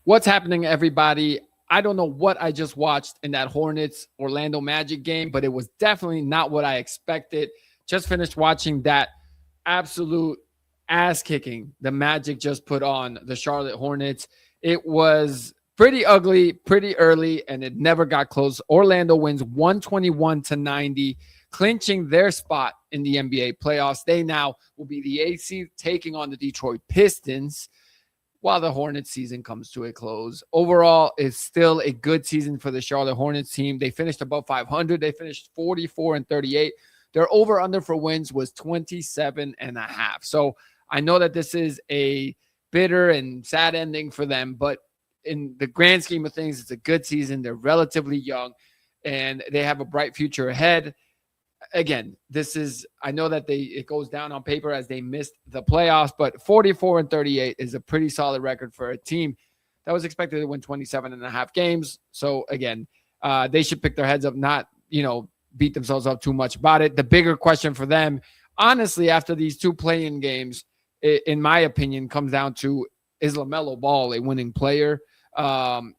What's happening, everybody? I don't know what I just watched in that Hornets Orlando Magic game, but it was definitely not what I expected. Just finished watching that absolute ass kicking the Magic just put on the Charlotte Hornets. It was pretty ugly, pretty early, and it never got close. Orlando wins 121-90, clinching their spot in the NBA playoffs. They now will be the 8th seed taking on the Detroit Pistons while the Hornets season comes to a close. Overall, it's still a good season for the Charlotte Hornets team. They finished above 500. They finished 44-38. Their over-under for wins was 27.5. So I know that this is a bitter and sad ending for them, but in the grand scheme of things, it's a good season. They're relatively young, and they have a bright future ahead. Again, I know that it goes down on paper as they missed the playoffs, but 44-38 is a pretty solid record for a team that was expected to win 27.5 games. So again, they should pick their heads up, not, beat themselves up too much about it. The bigger question for them, honestly, after these two play-in games, in my opinion, comes down to, is LaMelo Ball a winning player? And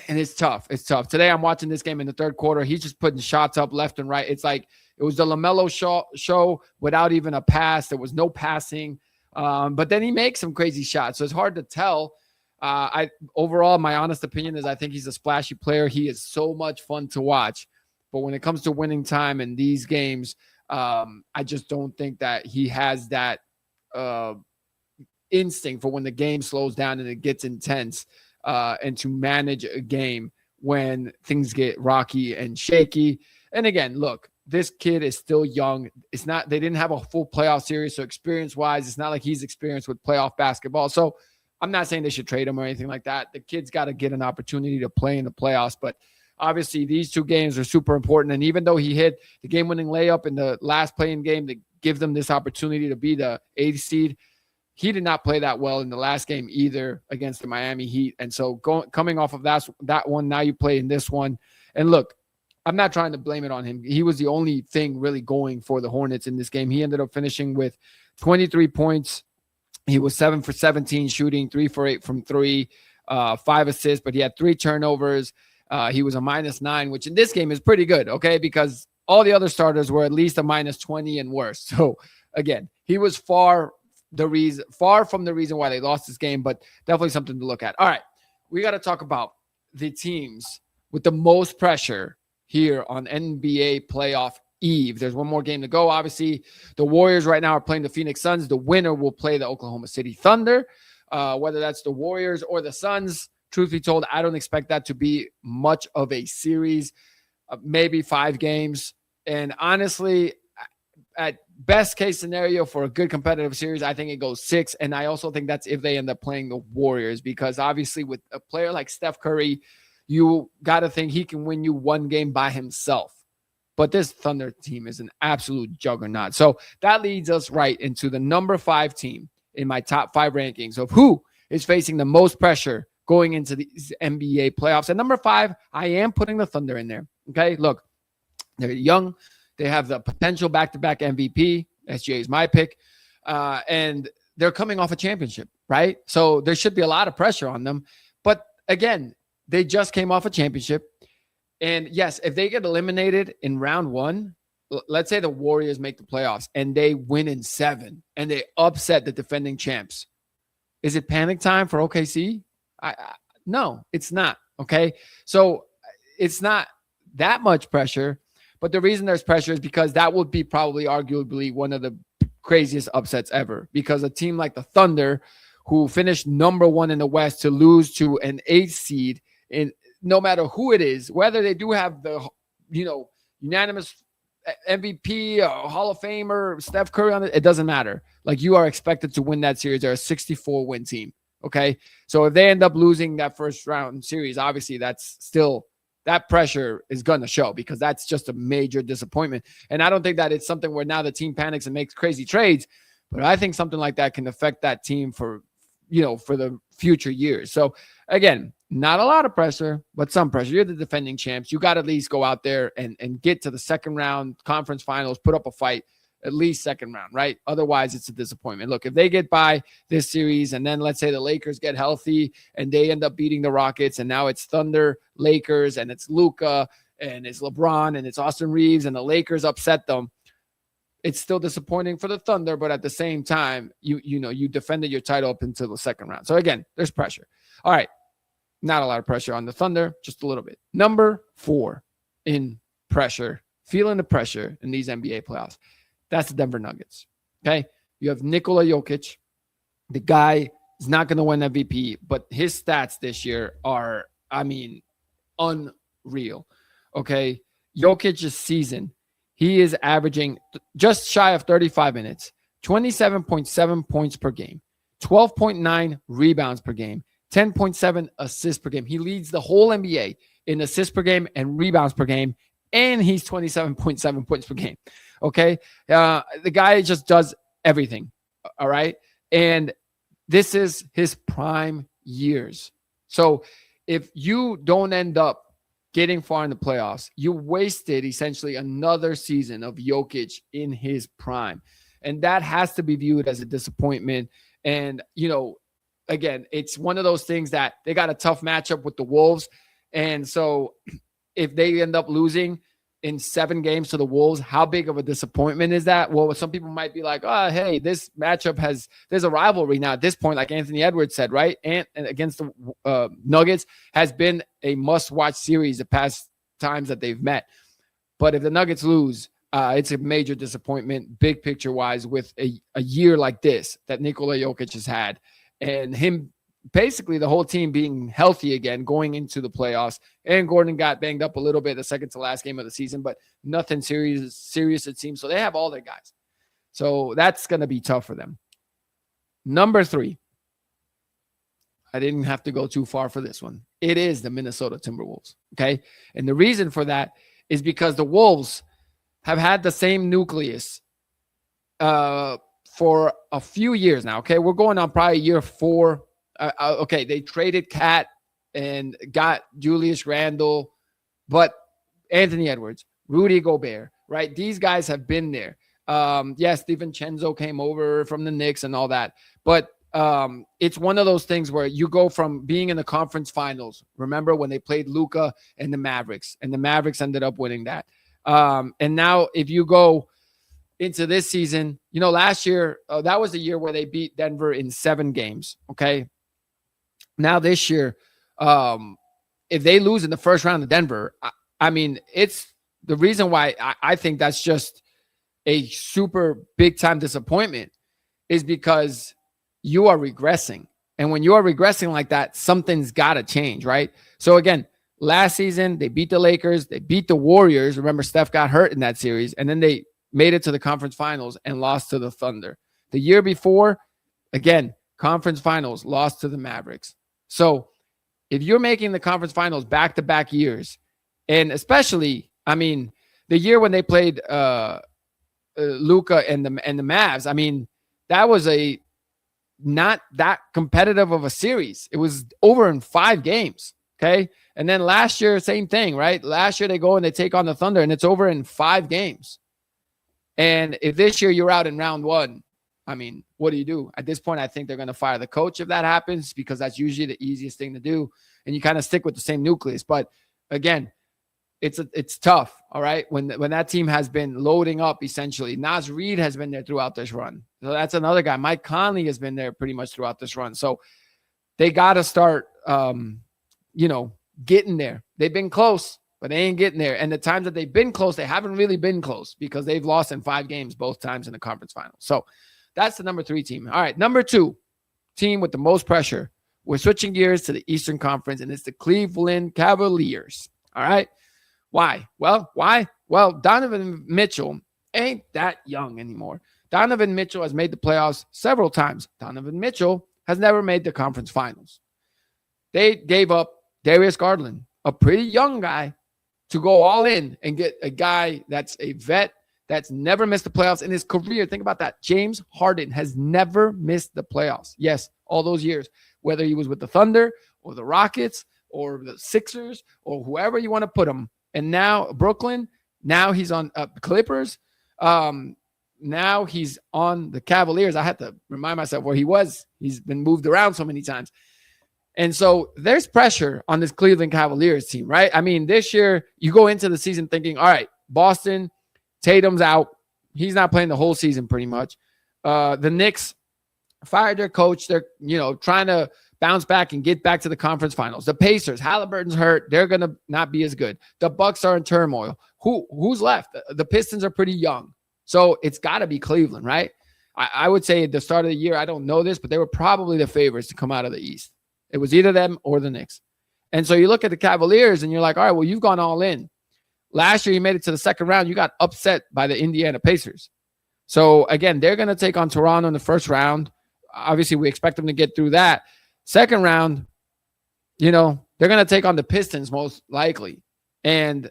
it's tough. It's tough. Today, I'm watching this game in the third quarter. He's just putting shots up left and right. It's like it was the LaMelo show without even a pass. There was no passing. But then he makes some crazy shots. So it's hard to tell. Overall, my honest opinion is I think he's a splashy player. He is so much fun to watch. But when it comes to winning time in these games, I just don't think that he has that instinct for when the game slows down and it gets intense and to manage a game when things get rocky and shaky. And again, look, this kid is still young. They didn't have a full playoff series. So experience-wise, it's not like he's experienced with playoff basketball. So I'm not saying they should trade him or anything like that. The kid's got to get an opportunity to play in the playoffs. But obviously, these two games are super important. And even though he hit the game-winning layup in the last play-in game to give them this opportunity to be the 8th seed, he did not play that well in the last game either against the Miami Heat. And so coming off of that one, now you play in this one. And look, I'm not trying to blame it on him. He was the only thing really going for the Hornets in this game. He ended up finishing with 23 points. He was 7 for 17 shooting, 3 for 8 from 3, 5 assists, but he had 3 turnovers. He was a -9, which in this game is pretty good, okay, because all the other starters were at least a -20 and worse. So, again, he was far from the reason why they lost this game, but definitely something to look at. All right, we got to talk about the teams with the most pressure here on NBA playoff eve. There's one more game to go. Obviously, the Warriors right now are playing the Phoenix Suns. The winner will play the Oklahoma City Thunder. Whether that's the Warriors or the Suns, truth be told, I don't expect that to be much of a series, maybe 5 games. And honestly, at best case scenario for a good competitive series, I think it goes 6. And I also think that's if they end up playing the Warriors, because obviously with a player like Steph Curry, you got to think he can win you one game by himself. But this Thunder team is an absolute juggernaut. So that leads us right into the number 5 team in my top 5 rankings of who is facing the most pressure going into these NBA playoffs. At number 5, I am putting the Thunder in there. Okay, look, they're young. They have the potential back-to-back MVP. SGA is my pick. And they're coming off a championship, right? So there should be a lot of pressure on them. But again, they just came off a championship. And yes, if they get eliminated in round 1, let's say the Warriors make the playoffs and they win in 7 and they upset the defending champs. Is it panic time for OKC? No, it's not. Okay. So it's not that much pressure, but the reason there's pressure is because that would be probably arguably one of the craziest upsets ever, because a team like the Thunder, who finished number 1 in the West, to lose to an 8th seed, in no matter who it is, whether they do have the, unanimous MVP, Hall of Famer, Steph Curry on it doesn't matter. Like, you are expected to win that series. They're a 64-win team. Okay. So if they end up losing that first round series, obviously that pressure is going to show, because that's just a major disappointment. And I don't think that it's something where now the team panics and makes crazy trades, but I think something like that can affect that team for the future years. So again, not a lot of pressure, but some pressure. You're the defending champs. You got to at least go out there and get to the second round conference finals, put up a fight. at least second round, right? Otherwise, it's a disappointment. Look, if they get by this series and then let's say the Lakers get healthy and they end up beating the Rockets and now it's Thunder, Lakers, and it's Luka and it's LeBron and it's Austin Reeves and the Lakers upset them, it's still disappointing for the Thunder, but at the same time, you defended your title up until the second round. So again, there's pressure. All right. Not a lot of pressure on the Thunder, just a little bit. Number 4 in pressure, feeling the pressure in these NBA playoffs. That's the Denver Nuggets. Okay. You have Nikola Jokic. The guy is not going to win MVP, but his stats this year are, unreal. Okay. Jokic's season, he is averaging just shy of 35 minutes, 27.7 points per game, 12.9 rebounds per game, 10.7 assists per game. He leads the whole NBA in assists per game and rebounds per game, and he's 27.7 points per game. Okay. The guy just does everything. All right. And this is his prime years. So if you don't end up getting far in the playoffs, you wasted essentially another season of Jokic in his prime. And that has to be viewed as a disappointment. And, again, it's one of those things that they got a tough matchup with the Wolves. And so if they end up losing in 7 games to the Wolves, how big of a disappointment is that? Well, some people might be like, oh, hey, this matchup there's a rivalry now at this point, like Anthony Edwards said, right? And against the Nuggets has been a must-watch series the past times that they've met. But if the Nuggets lose, it's a major disappointment, big picture-wise, with a year like this that Nikola Jokic has had. And him, basically the whole team being healthy again going into the playoffs. And Gordon got banged up a little bit the second to last game of the season, but nothing serious it seems. So they have all their guys. So that's going to be tough for them. Number 3. I didn't have to go too far for this one. It is the Minnesota Timberwolves. Okay. And the reason for that is because the Wolves have had the same nucleus for a few years now. Okay. We're going on probably year 4. Okay, they traded Cat and got Julius Randle, but Anthony Edwards, Rudy Gobert, right? These guys have been there. Yes, DiVincenzo came over from the Knicks and all that, but it's one of those things where you go from being in the conference finals. Remember when they played Luka and the Mavericks ended up winning that. And now if you go into this season, last year, that was the year where they beat Denver in 7 games. Okay. Now this year, if they lose in the first round of Denver, it's the reason why I think that's just a super big time disappointment is because you are regressing. And when you are regressing like that, something's got to change, right? So again, last season, they beat the Lakers, they beat the Warriors. Remember, Steph got hurt in that series, and then they made it to the conference finals and lost to the Thunder. The year before, again, conference finals, lost to the Mavericks. So if you're making the conference finals back-to-back years, and especially, the year when they played Luka and the Mavs, that was a not that competitive of a series. It was over in 5 games, okay? And then last year, same thing, right? Last year they go and they take on the Thunder, and it's over in 5 games. And if this year you're out in round 1, what do you do? At this point, I think they're going to fire the coach if that happens, because that's usually the easiest thing to do. And you kind of stick with the same nucleus. But again, it's tough, all right? When that team has been loading up, essentially. Naz Reid has been there throughout this run. So that's another guy. Mike Conley has been there pretty much throughout this run. So they got to start, getting there. They've been close, but they ain't getting there. And the times that they've been close, they haven't really been close because they've lost in 5 games both times in the conference finals. So that's the number 3 team. All right, number 2 team with the most pressure. We're switching gears to the Eastern Conference, and it's the Cleveland Cavaliers. All right. Why? Well, Donovan Mitchell ain't that young anymore. Donovan Mitchell has made the playoffs several times. Donovan Mitchell has never made the conference finals. They gave up Darius Garland, a pretty young guy, to go all in and get a guy that's a vet that's never missed the playoffs in his career. Think about that. James Harden has never missed the playoffs. Yes, all those years, whether he was with the Thunder or the Rockets or the Sixers or whoever you want to put him. And now Brooklyn, now he's on Clippers. now he's on the Cavaliers. I had to remind myself where he was. He's been moved around so many times. And so there's pressure on this Cleveland Cavaliers team, right? I mean, this year you go into the season thinking, all right, Boston, Tatum's out. He's not playing the whole season pretty much. The Knicks fired their coach. They're, trying to bounce back and get back to the conference finals. The Pacers, Halliburton's hurt. They're going to not be as good. The Bucks are in turmoil. Who's left? The Pistons are pretty young. So it's got to be Cleveland, right? I would say at the start of the year, I don't know this, but they were probably the favorites to come out of the East. It was either them or the Knicks. And so you look at the Cavaliers and you're like, all right, well, you've gone all in. Last year, you made it to the second round. You got upset by the Indiana Pacers. So, again, they're going to take on Toronto in the first round. Obviously, we expect them to get through that. Second round, they're going to take on the Pistons most likely. And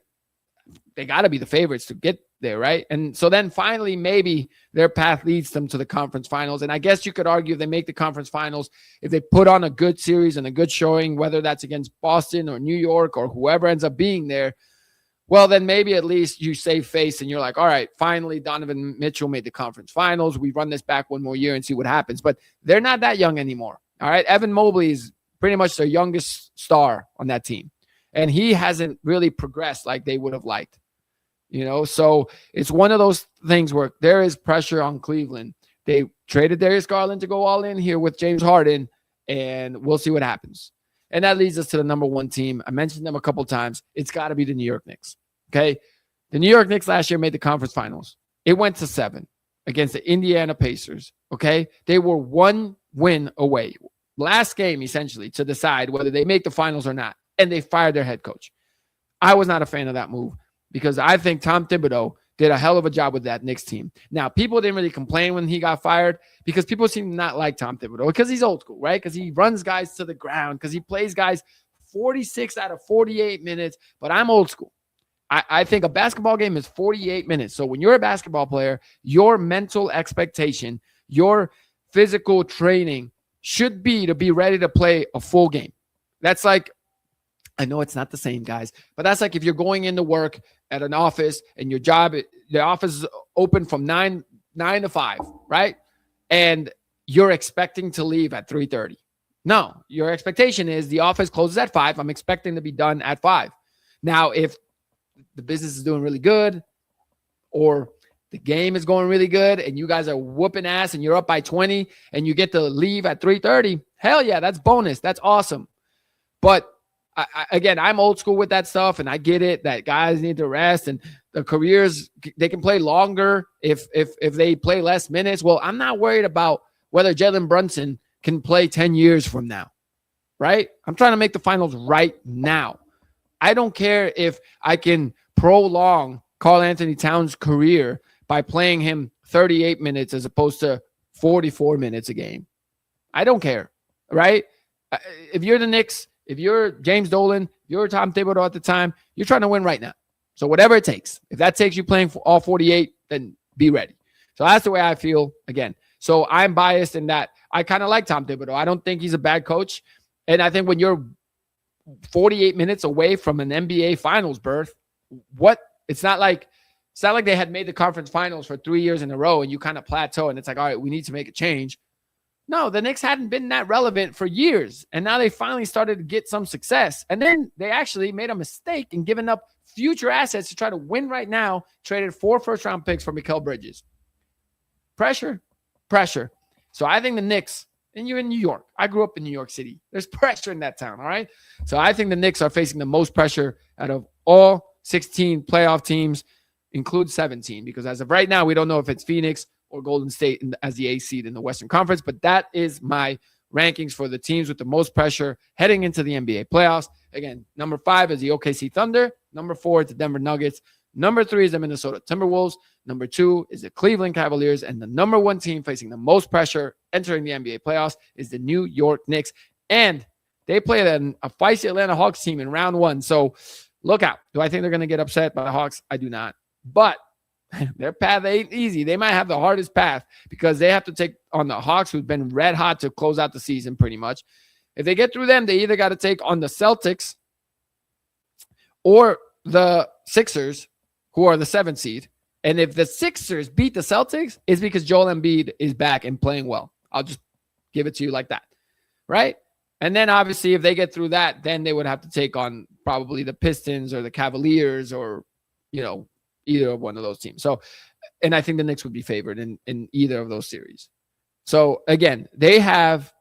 they got to be the favorites to get there, right? And so then finally, maybe their path leads them to the conference finals. And I guess you could argue if they make the conference finals, if they put on a good series and a good showing, whether that's against Boston or New York or whoever ends up being there, well, then maybe at least you save face and you're like, all right, finally, Donovan Mitchell made the conference finals. We run this back one more year and see what happens. But they're not that young anymore. All right. Evan Mobley is pretty much their youngest star on that team. And he hasn't really progressed like they would have liked. So it's one of those things where there is pressure on Cleveland. They traded Darius Garland to go all in here with James Harden, and we'll see what happens. And that leads us to the number one team. I mentioned them a couple times. It's got to be the New York Knicks. Okay. The New York Knicks last year made the conference finals. It went to 7 against the Indiana Pacers. Okay. They were 1 win away. Last game, essentially, to decide whether they make the finals or not. And they fired their head coach. I was not a fan of that move because I think Tom Thibodeau did a hell of a job with that Knicks team. Now, people didn't really complain when he got fired because people seem to not like Tom Thibodeau because he's old school, right? Because he runs guys to the ground, because he plays guys 46 out of 48 minutes. But I'm old school. I think a basketball game is 48 minutes. So when you're a basketball player, your mental expectation, your physical training should be to be ready to play a full game. That's like, I know it's not the same, guys, but that's like if you're going into work at an office and your job, the office is open from 9 to 5, right? And you're expecting to leave at 3:30. No, your expectation is the office closes at 5. I'm expecting to be done at 5. Now, if the business is doing really good or the game is going really good and you guys are whooping ass and you're up by 20 and you get to leave at 3:30, hell yeah, that's bonus. That's awesome. But again, I'm old school with that stuff, and I get it that guys need to rest and the careers, they can play longer if they play less minutes. Well, I'm not worried about whether Jalen Brunson can play 10 years from now, right? I'm trying to make the finals right now. I don't care if I can prolong Karl-Anthony Towns' career by playing him 38 minutes as opposed to 44 minutes a game. I don't care, right? If you're the Knicks, if you're James Dolan, if you're Tom Thibodeau at the time, you're trying to win right now. So whatever it takes. If that takes you playing for all 48, then be ready. So that's the way I feel again. So I'm biased in that I kind of like Tom Thibodeau. I don't think he's a bad coach. And I think when you're 48 minutes away from an NBA finals berth, it's not like they had made the conference finals for 3 years in a row and you kind of plateau and it's like, all right, we need to make a change. No, the Knicks hadn't been that relevant for years. And now they finally started to get some success. And then they actually made a mistake in giving up future assets to try to win right now, traded 4 first-round picks for Mikal Bridges. Pressure. So I think the Knicks, and you're in New York. I grew up in New York City. There's pressure in that town, all right? So I think the Knicks are facing the most pressure out of all 16 playoff teams, include 17, because as of right now, we don't know if it's Phoenix or Golden State as the 8th seed in the Western Conference. But that is my rankings for the teams with the most pressure heading into the NBA playoffs. Again, number 5 is the OKC Thunder. Number 4 is the Denver Nuggets. Number 3 is the Minnesota Timberwolves. Number 2 is the Cleveland Cavaliers. And the number 1 team facing the most pressure entering the NBA playoffs is the New York Knicks. And they play a feisty Atlanta Hawks team in round 1. So look out. Do I think they're going to get upset by the Hawks? I do not. But their path ain't easy. They might have the hardest path because they have to take on the Hawks, who've been red hot to close out the season pretty much. If they get through them, they either got to take on the Celtics or the Sixers, who are the 7th seed, And if the Sixers beat the Celtics, it's because Joel Embiid is back and playing well. I'll just give it to you like that, right? And then obviously if they get through that, then they would have to take on probably the Pistons or the Cavaliers or, either one of those teams. So, and I think the Knicks would be favored in either of those series. So again, they have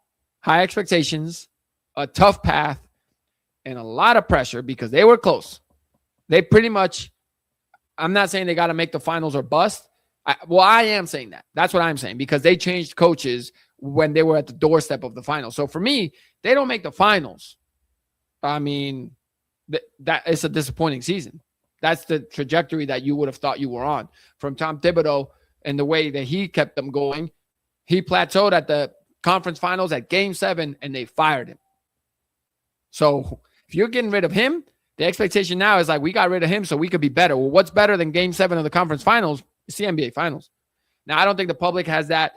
high expectations, a tough path, and a lot of pressure because they were close. They pretty much, I'm not saying they got to make the finals or bust. I am saying that. That's what I'm saying because they changed coaches when they were at the doorstep of the finals. So for me, they don't make the finals. I mean, that it's a disappointing season. That's the trajectory that you would have thought you were on from Tom Thibodeau and the way that he kept them going. He plateaued at the conference finals at Game 7, and they fired him. So if you're getting rid of him, the expectation now is like, we got rid of him so we could be better. Well, what's better than Game 7 of the conference finals? It's the NBA finals. Now, I don't think the public has that,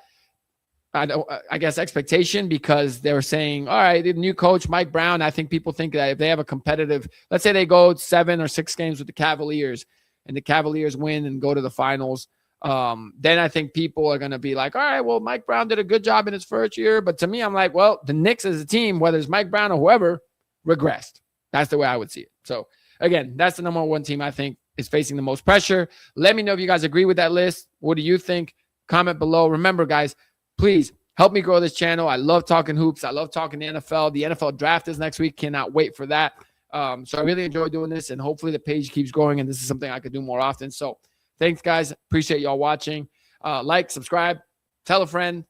I guess, expectation because they were saying, all right, the new coach, Mike Brown, I think people think that if they have a competitive, let's say they go 7 or 6 games with the Cavaliers and the Cavaliers win and go to the finals, then I think people are going to be like, all right, well, Mike Brown did a good job in his first year. But to me, I'm like, well, the Knicks as a team, whether it's Mike Brown or whoever, regressed. That's the way I would see it. So again, that's the number one team I think is facing the most pressure. Let me know if you guys agree with that list. What do you think? Comment below. Remember, guys, please help me grow this channel. I love talking hoops. I love talking the NFL. The NFL draft is next week. Cannot wait for that. So I really enjoy doing this, and hopefully the page keeps growing, and this is something I could do more often. So thanks, guys. Appreciate y'all watching. Like, subscribe, tell a friend,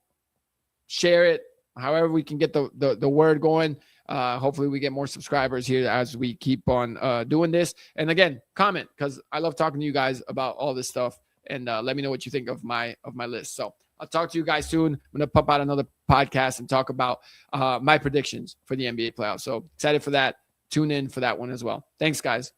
share it, however we can get the word going. Hopefully we get more subscribers here as we keep on doing this. And again, comment because I love talking to you guys about all this stuff. And let me know what you think of my list. So I'll talk to you guys soon. I'm going to pump out another podcast and talk about my predictions for the NBA playoffs. So excited for that. Tune in for that one as well. Thanks, guys.